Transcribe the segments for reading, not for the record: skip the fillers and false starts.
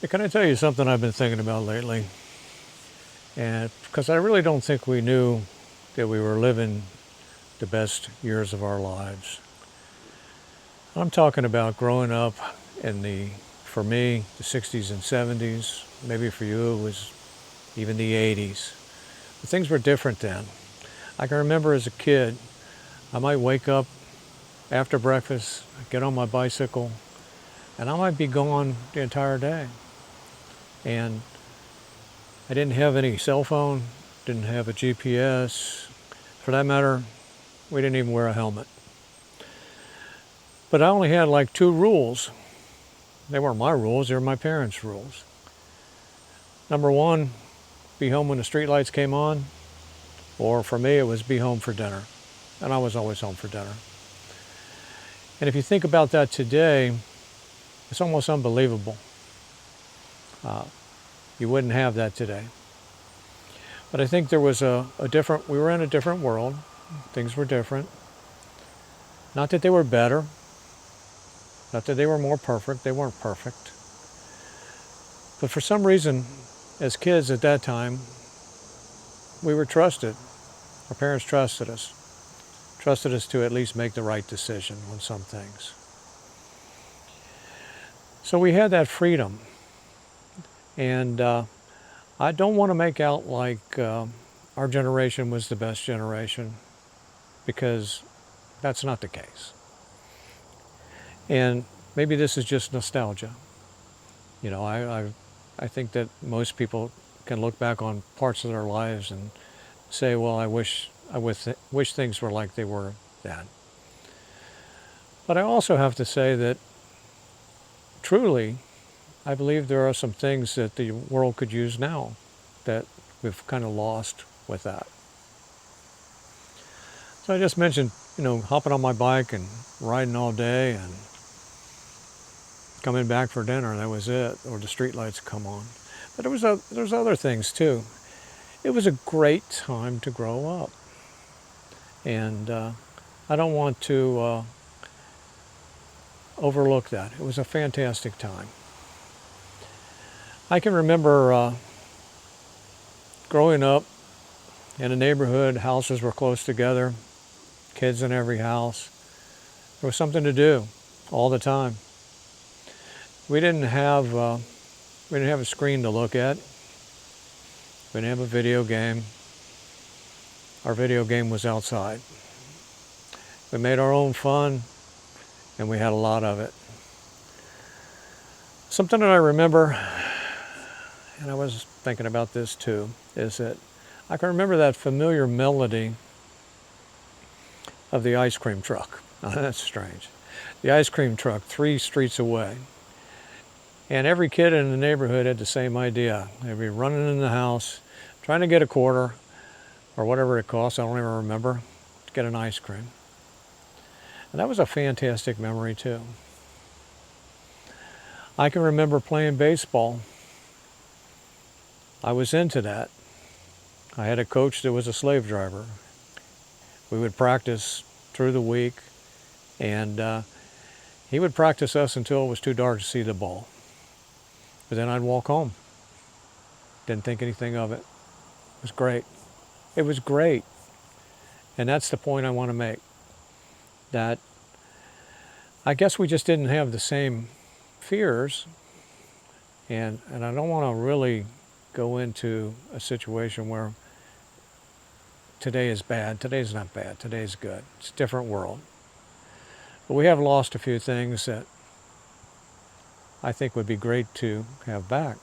Hey, can I tell you something I've been thinking about lately? And because I really don't think we knew that we were living the best years of our lives. I'm talking about growing up in for me, the 60s and 70s. Maybe for you, it was even the 80s. But things were different then. I can remember as a kid, I might wake up after breakfast, get on my bicycle, and I might be gone the entire day. And I didn't have any cell phone, didn't have a GPS. For that matter, we didn't even wear a helmet. But I only had like two rules. They weren't my rules, they were my parents' rules. Number one, be home when the streetlights came on, or for me, it was be home for dinner. And I was always home for dinner. And if you think about that today, it's almost unbelievable. You wouldn't have that today. But I think there was we were in a different world. Things were different. Not that they were better, not that they were more perfect, they weren't perfect. But for some reason, as kids at that time, we were trusted. Our parents trusted us to at least make the right decision on some things. So we had that freedom. And I don't want to make out like our generation was the best generation, because that's not the case. And maybe this is just nostalgia. You know, I think that most people can look back on parts of their lives and say, well, I wish things were like they were then. But I also have to say that truly, I believe there are some things that the world could use now that we've kind of lost with that. So I just mentioned, hopping on my bike and riding all day and coming back for dinner, that was it, or the streetlights come on. But there's other things too. It was a great time to grow up. And I don't want to overlook that. It was a fantastic time. I can remember growing up in a neighborhood, houses were close together, kids in every house. There was something to do all the time. We didn't have a screen to look at. We didn't have a video game. Our video game was outside. We made our own fun, and we had a lot of it. Something that I remember, and I was thinking about this too, is that I can remember that familiar melody of the ice cream truck. Oh, that's strange. The ice cream truck 3 streets away. And every kid in the neighborhood had the same idea. They'd be running in the house, trying to get a quarter, or whatever it cost, I don't even remember, to get an ice cream. And that was a fantastic memory too. I can remember playing baseball. I was into that. I had a coach that was a slave driver. We would practice through the week, and he would practice us until it was too dark to see the ball. But then I'd walk home. Didn't think anything of it. It was great. It was great. And that's the point I want to make. That I guess we just didn't have the same fears. And I don't want to really go into a situation where today is bad. Today's not bad. Today's good. It's a different world. But we have lost a few things that I think would be great to have back.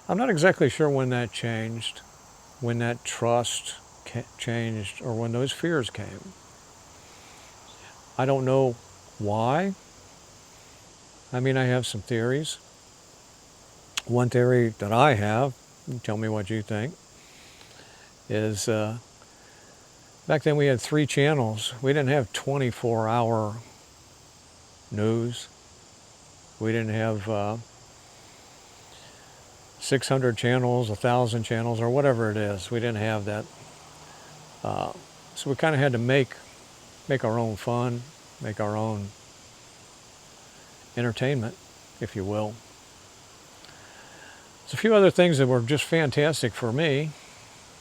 I'm not exactly sure when that changed, when that trust changed, or when those fears came. I don't know why. I mean, I have some theories. One theory that I have, tell me what you think, is back then we had 3 channels. We didn't have 24-hour news. We didn't have 600 channels, 1,000 channels, or whatever it is. We didn't have that. So we kind of had to make our own fun, make our own entertainment, if you will. There's a few other things that were just fantastic for me,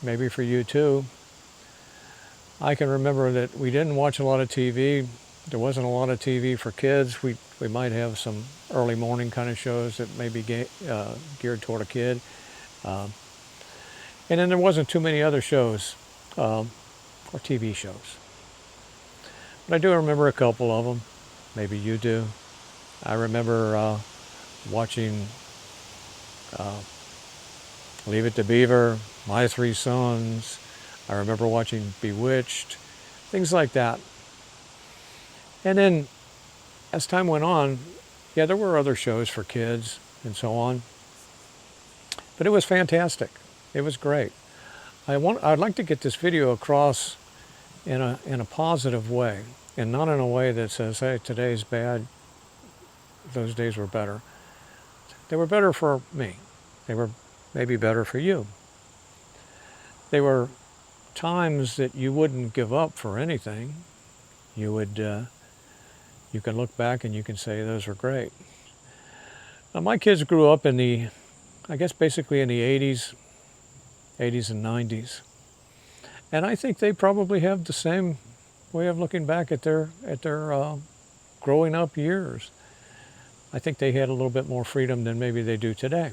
maybe for you too. I can remember that we didn't watch a lot of TV. There wasn't a lot of TV for kids. We might have some early morning kind of shows that may be geared toward a kid. And then there wasn't too many other shows or TV shows. But I do remember a couple of them. Maybe you do. I remember watching Leave It to Beaver, My Three Sons. I remember watching Bewitched, things like that. And then as time went on, yeah, there were other shows for kids and so on. But it was fantastic. It was great. I'd like to get this video across in a positive way, and not in a way that says, hey, today's bad, those days were better. They were better for me. They were maybe better for you. They were times that you wouldn't give up for anything. You would, you can look back and you can say those were great. Now, my kids grew up in I guess basically in the 80s and 90s. And I think they probably have the same way of looking back at their growing up years. I think they had a little bit more freedom than maybe they do today.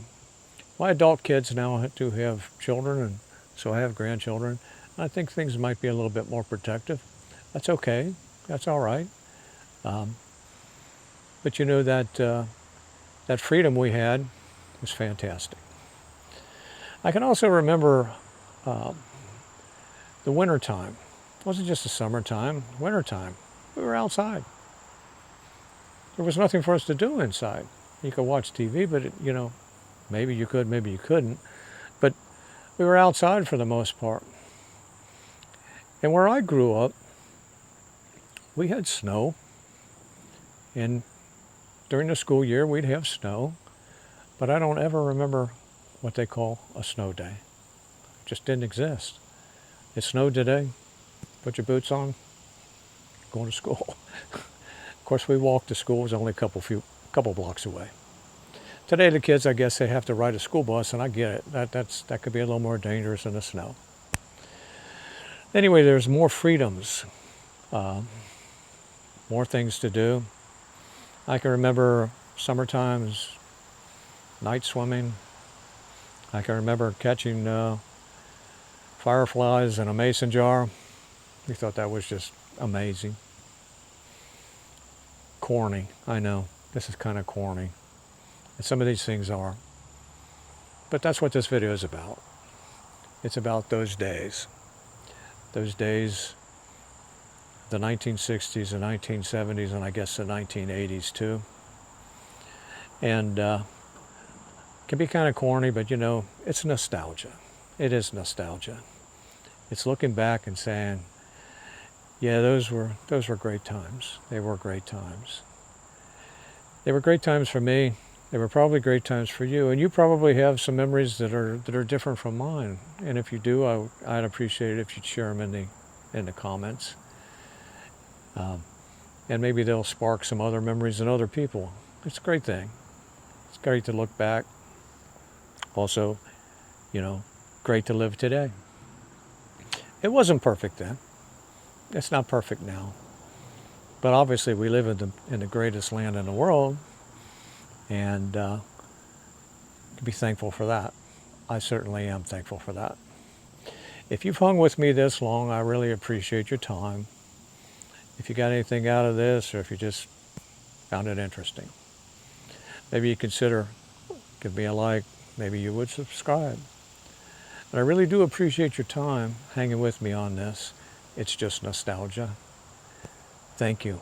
My adult kids now do have children, and so I have grandchildren. I think things might be a little bit more protective. That's okay. That's all right. But you know that freedom we had was fantastic. I can also remember the winter time. It wasn't just the summertime, winter time. We were outside. There was nothing for us to do inside. You could watch TV, but maybe you could, maybe you couldn't. But we were outside for the most part. And where I grew up, we had snow. And during the school year, we'd have snow. But I don't ever remember what they call a snow day. It just didn't exist. It snowed today. Put your boots on. Going to school. Of course, we walked to school. It was only a couple blocks away. Today, the kids, I guess, they have to ride a school bus, and I get it. That could be a little more dangerous than the snow. Anyway, there's more freedoms, more things to do. I can remember summertimes, night swimming. I can remember catching fireflies in a mason jar. We thought that was just amazing. Corny, I know. This is kind of corny. And some of these things are. But that's what this video is about. It's about those days. Those days, the 1960s, the 1970s, and I guess the 1980s too. And it can be kind of corny, but it's nostalgia. It is nostalgia. It's looking back and saying, yeah, those were great times. They were great times. They were great times for me. They were probably great times for you, and you probably have some memories that are different from mine. And if you do, I'd appreciate it if you'd share them in the comments. And maybe they'll spark some other memories in other people. It's a great thing. It's great to look back. Also, great to live today. It wasn't perfect then. It's not perfect now. But obviously we live in the greatest land in the world, and to be thankful for that. I certainly am thankful for that. If you've hung with me this long, I really appreciate your time. If you got anything out of this, or if you just found it interesting, maybe you consider give me a like, maybe you would subscribe. And I really do appreciate your time hanging with me on this. It's just nostalgia. Thank you.